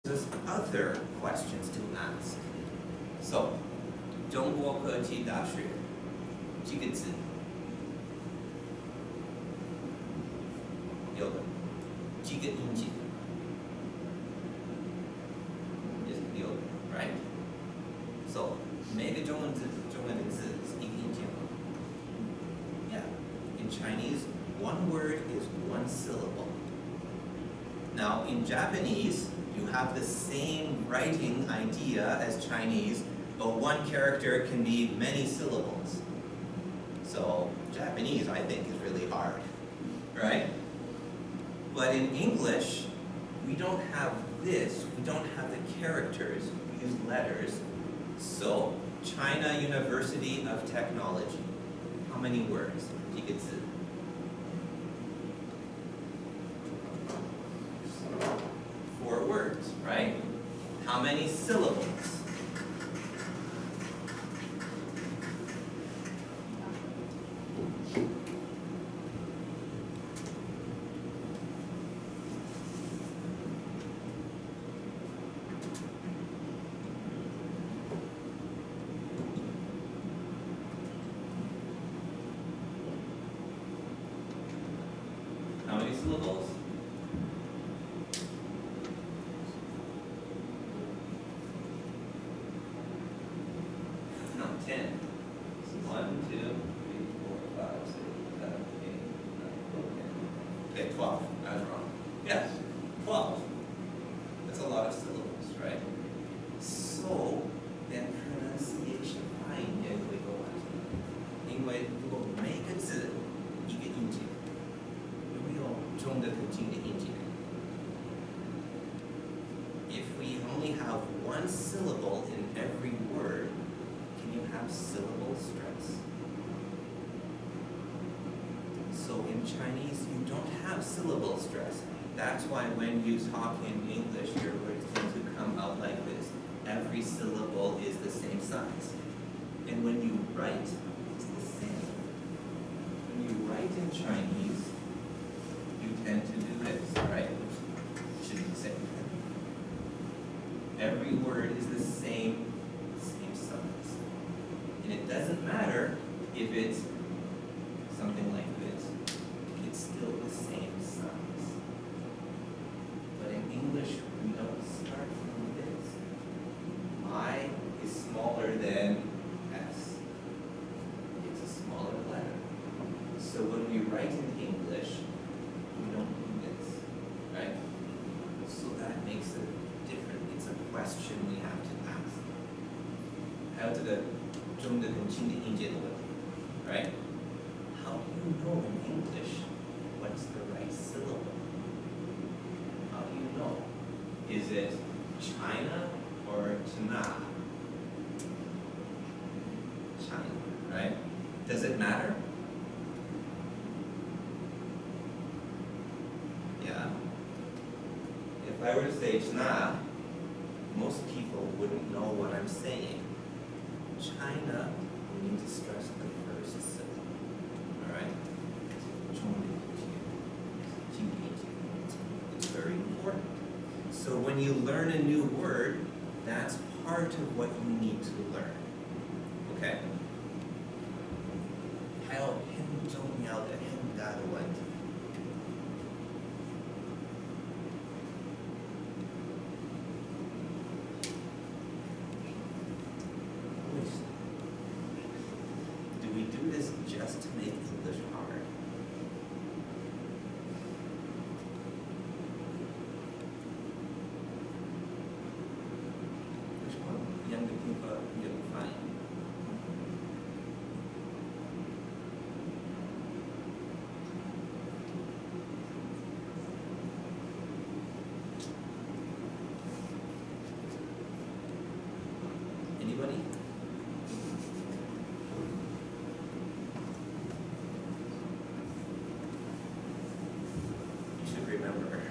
There's other questions to ask. So, 中国科技大学这个字有的，这个音节也是有的 ，right? So 每个中文的字是一个音节吗 ？Yeah. In Chinese, one word is one syllable. Now, in Japanese, you have the same writing idea as Chinese, but one character can be many syllables. So Japanese, I think, is really hard, right? But in English, we don't have this. We don't have the characters. We use letters. So China University of Technology. How many words? 几个字? Four words, right? How many syllables? How many syllables? No, 10. 1, 2, 3, 4, 5, 6, 7, 8, 9, 10. Okay, 12. I was wrong. Yes, 12. That's a lot of syllables, right? So, then pronunciation 发音也会有问题。因为如果每个字一个音节，有没有中的和静的音节？ If we only have one syllable in every word, can you have syllable stress? So in Chinese, you don't have syllable stress. That's why when you talk in English, your words tend to come out like this. Every syllable is the same size. And when you write, it's the same. When you write in Chinese, you tend to do this, right? Which should be the same. Every word is the same size. And it doesn't matter if it's something like this. It's still the same size. But in English, we don't start from this. I is smaller than S. It's a smaller letter. So when we write in English, we don't do this, right? So that makes it different. It's a question we have to ask. 还有这个中的跟轻的音节的问题 right? How do you know in English what's the right syllable? How do you know? Is it China or China? China, right? Does it matter? Yeah. If I were to say China, most people wouldn't know what I'm saying. China, we need to stress the first syllable. Alright? It's very important. So when you learn a new word, that's part of what you need to learn. Okay? 还有很重要的很大的问题。Do we do this just to make English hard? Which one? Younger people, you'll find. Anybody? You should remember.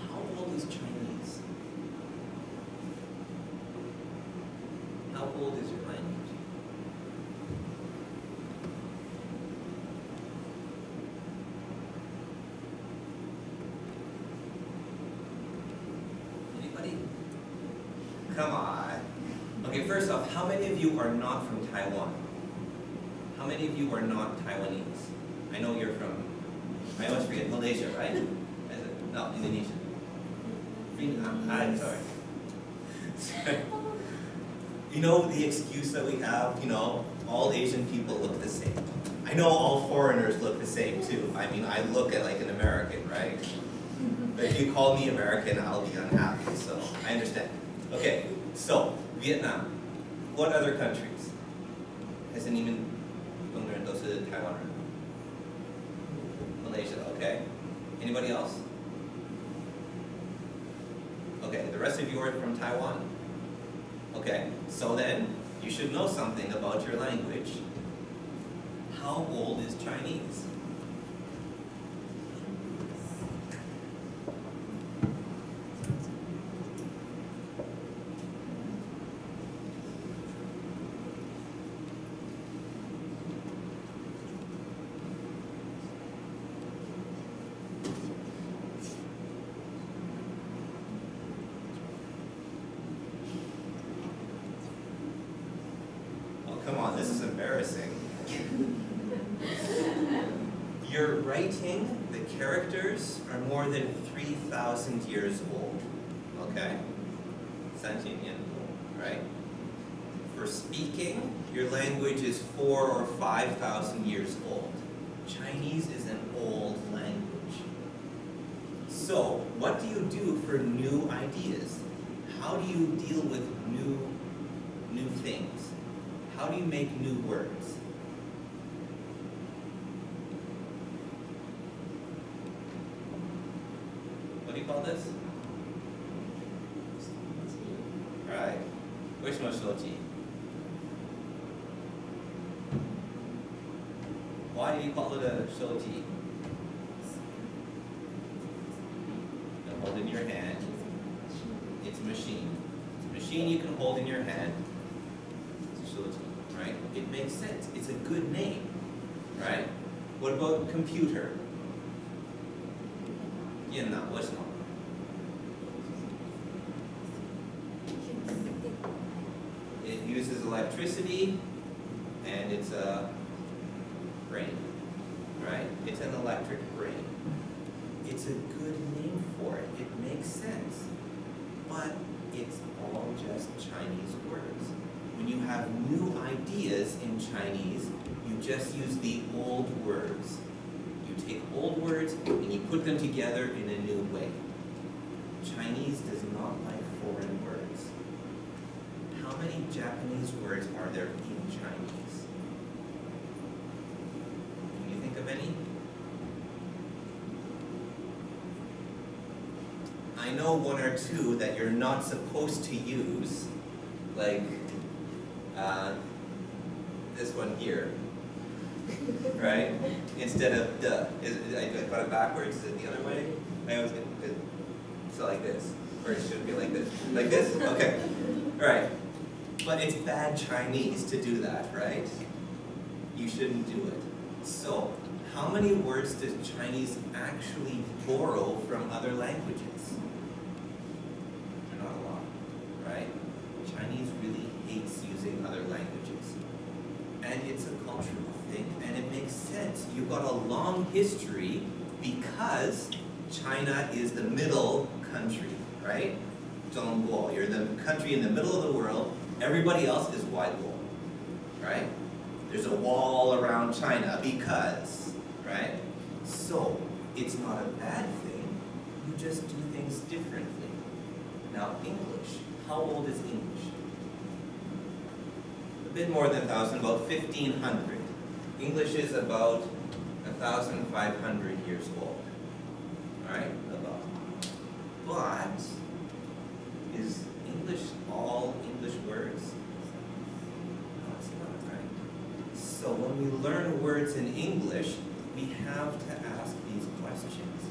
How Come on. Okay, first off, how many of you are not from Taiwan? How many of you are not Taiwanese? I know you're from, I always forget, Malaysia, right? Is it? No, Indonesia. I'm sorry. You know the excuse that we have, you know, all Asian people look the same. I know all foreigners look the same too. I mean, I look at like an American, right? But if you call me American, I'll be unhappy, so I understand. Okay, so, Vietnam. What other countries? 还是你们中国人都是台湾人? Malaysia, okay. Anybody else? Okay, the rest of you are from Taiwan? Okay, so then you should know something about your language. How old is Chinese? Come on, this is embarrassing. You're writing, the characters are more than 3,000 years old. Okay? 3,000年多, right? For speaking, your language is 4,000 or 5,000 years old. Chinese is an old language. So, what do you do for new ideas? How do you deal with new things? How do you make new words? What do you call this? Right. 为什么手机? Why do you call it a 手机? You hold in your hand. It's a machine. It's a machine you can hold in your hand. Right? It makes sense. It's a good name, right? What about computer? 电脑, what's not? It uses electricity, and it's a brain, right? It's an electric brain. It's a good name for it. It makes sense. But it's all just Chinese words. When you have new ideas in Chinese, you just use the old words. You take old words and you put them together in a new way. Chinese does not like foreign words. How many Japanese words are there in Chinese? Can you think of any? I know one or two that you're not supposed to use, like this one here, right? Instead of the, I got it backwards, is it the other way? I always get it. So like this, or it should be like this. Like this? Okay. All right. But it's bad Chinese to do that, right? You shouldn't do it. So, how many words does Chinese actually borrow from other languages? Not a lot, right? Chinese really hates using other languages. And it's a cultural thing, and it makes sense. You've got a long history because China is the middle country, right? Zhongguo, you're the country in the middle of the world. Everybody else is Wailuo, right? There's a wall around China because, right? So, it's not a bad thing. You just do things differently. Now, English. How old is English? A bit more than 1,000, about 1,500. English is about 1,500 years old. All right, about. But is English all English words? No, it's not, right? So when we learn words in English, we have to ask these questions.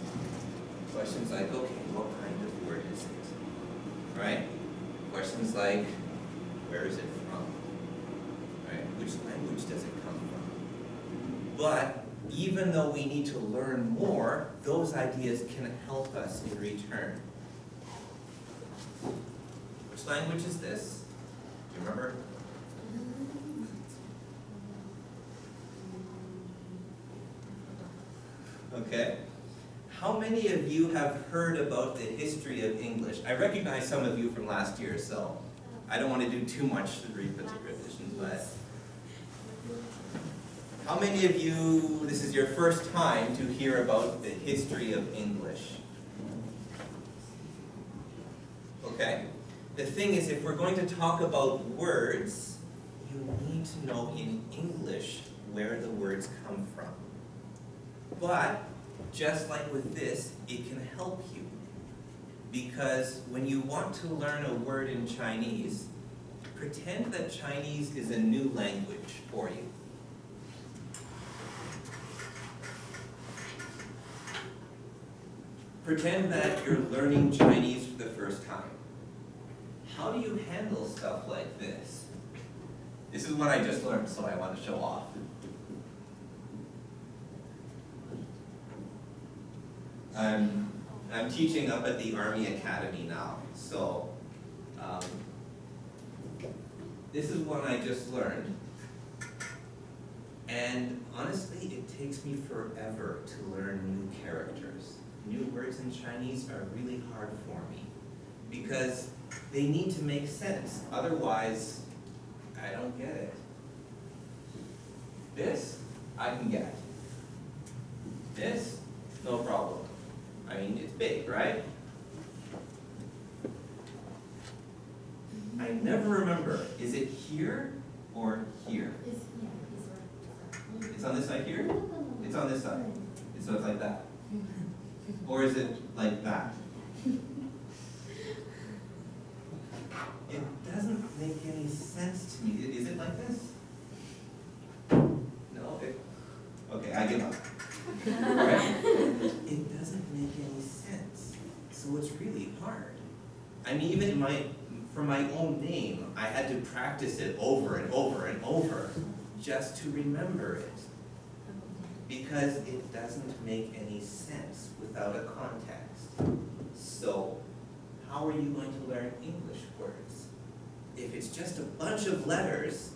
Questions like, okay, what kind of word is it? Right? Questions like, where is it from? Right? Which language does it come from? But even though we need to learn more, those ideas can help us in return. Which language is this? Do you remember? Okay. How many of you have heard about the history of English? I recognize some of you from last year, so I don't want to do too much repetition, but how many of you, this is your first time to hear about the history of English? Okay. The thing is, if we're going to talk about words, you need to know in English where the words come from. But, just like with this, it can help you. Because when you want to learn a word in Chinese, pretend that Chinese is a new language for you. Pretend that you're learning Chinese for the first time. How do you handle stuff like this? This is what I just learned, so I want to show off. I'm teaching up at the Army Academy now, so this is one I just learned. And honestly, it takes me forever to learn new characters. New words in Chinese are really hard for me because they need to make sense. Otherwise, I don't get it. This, I can get. This, no problem. I mean, it's big, right? I never remember, is it here or here? It's on this side here? It's on this side. So it's like that. Or is it like that? It doesn't make any sense to me. Is it like this? No? Okay, I give up. Right? It doesn't make any sense. So it's really hard. I mean, even for my own name, I had to practice it over and over and over just to remember it. Because it doesn't make any sense without a context. So, how are you going to learn English words? If it's just a bunch of letters,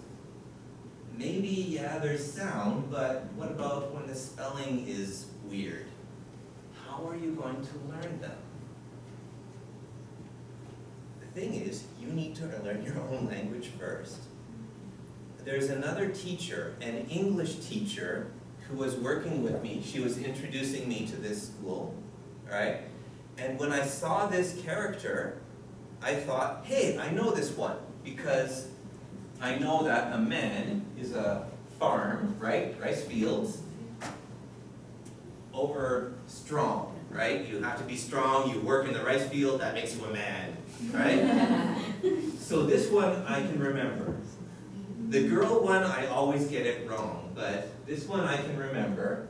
maybe, yeah, there's sound, but what about when the spelling is weird? How are you going to learn them? The thing is, you need to learn your own language first. There's another teacher, an English teacher, who was working with me. She was introducing me to this school, right? And when I saw this character, I thought, hey, I know this one, because I know that a man is a farm, right? Rice fields, over strong, right? You have to be strong, you work in the rice field, that makes you a man, right? So this one I can remember. The girl one, I always get it wrong, but this one I can remember.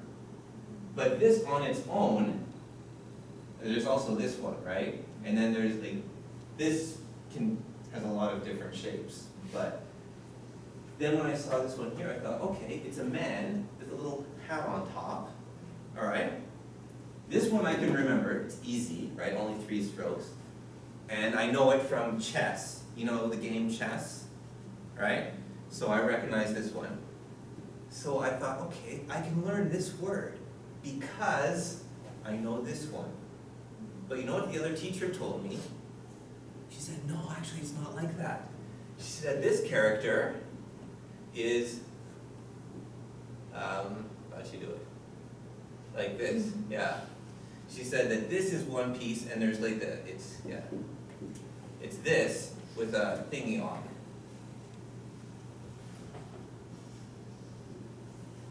But this on its own, there's also this one, right? And then there's like, this has a lot of different shapes. But then when I saw this one here, I thought, okay, it's a man with a little hat on top, all right? This one I can remember, it's easy, right? Only 3 strokes. And I know it from chess. You know the game chess, right? So I recognize this one. So I thought, okay, I can learn this word because I know this one. But you know what the other teacher told me? She said, no, actually it's not like that. She said, this character is, how'd she do it? Like this, yeah. She said that this is one piece and there's like it's this with a thingy on it.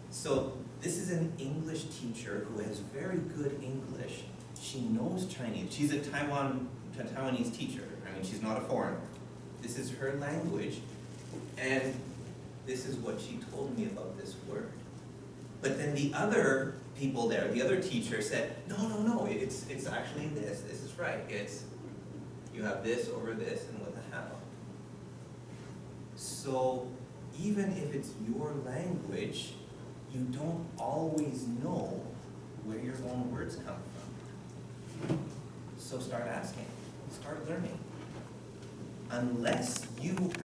So this is an English teacher who has very good English. She knows Chinese. She's a Taiwanese teacher. I mean, she's not a foreigner. This is her language, and this is what she told me about this word. But then the other people there, the other teacher said, no, it's actually this. This is right. You have this over this and with a hat on. So even if it's your language, you don't always know where your own words come from. So start asking, start learning. unless you